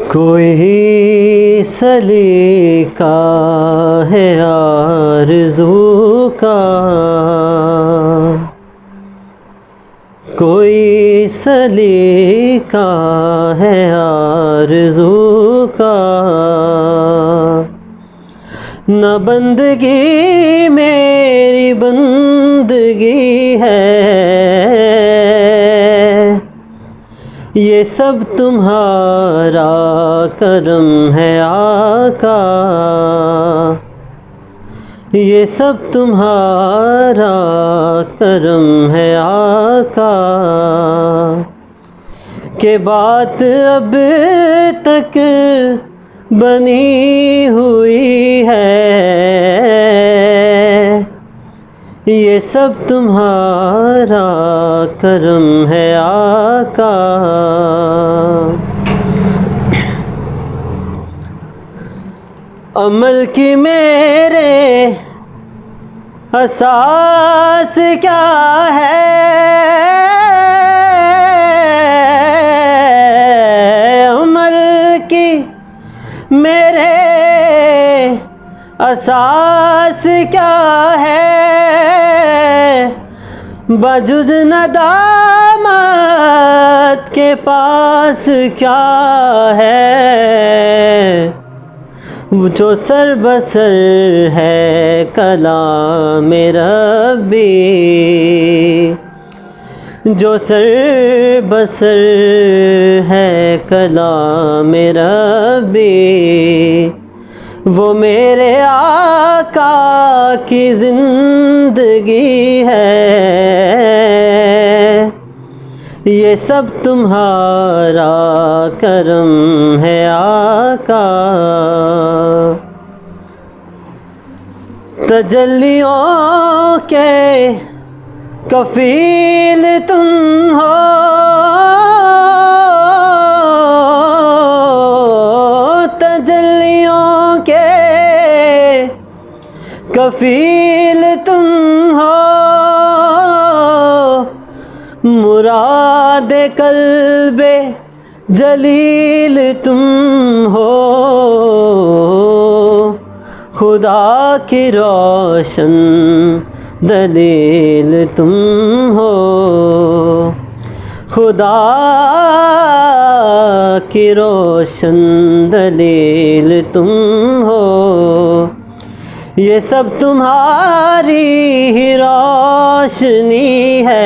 کوئی سلیقہ ہے آرزو کا، کوئی سلیقہ ہے آرزو کا، نہ بندگی میری بندگی ہے، یہ سب تمہارا کرم ہے آقا، یہ سب تمہارا کرم ہے آقا، کہ بات اب تک بنی ہوئی ہے، یہ سب تمہارا کرم ہے آقا۔ عمل کی میرے اساس کیا ہے، عمل کی میرے اساس کیا ہے، بجز ندامت کے پاس کیا ہے، جو سر بسر ہے کلام ربی، جو سر بسر ہے کلام ربی، وہ میرے آقا کی زندگی ہے، یہ سب تمہارا کرم ہے آقا۔ تجلیوں کے کفیل تم ہو، تجلیوں کے کفیل تم ہو، مراد قلب جلیل تم ہو، خدا کی روشن دلیل تم ہو، خدا کی روشن دلیل تم ہو، یہ سب تمہاری ہی روشنی ہے،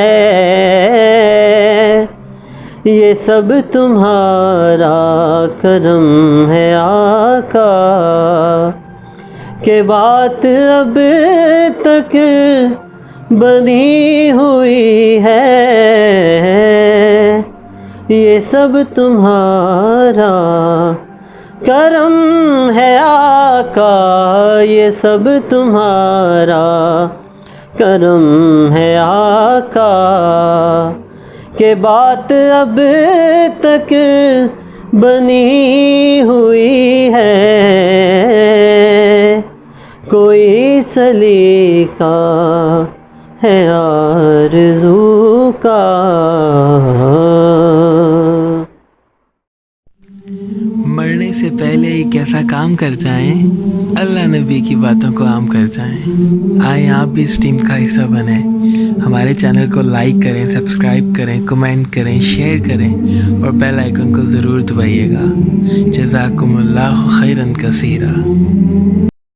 یہ سب تمہارا کرم ہے آقا، کہ بات اب تک بنی ہوئی ہے، یہ سب تمہارا کرم ہے آقا، یہ سب تمہارا کرم ہے آقا، کہ بات اب تک بنی ہوئی ہے، کوئی سلیقہ ہے آرزو کا۔ مرنے سے پہلے ایک ایسا کام کر جائیں، اللہ نبی کی باتوں کو عام کر جائیں۔ آئیں آپ بھی اس ٹیم کا حصہ بنیں، ہمارے چینل کو لائک کریں، سبسکرائب کریں، کمنٹ کریں، شیئر کریں اور بیل آئیکن کو ضرور دبائیے گا۔ جزاکم اللہ خیرا کثیرا۔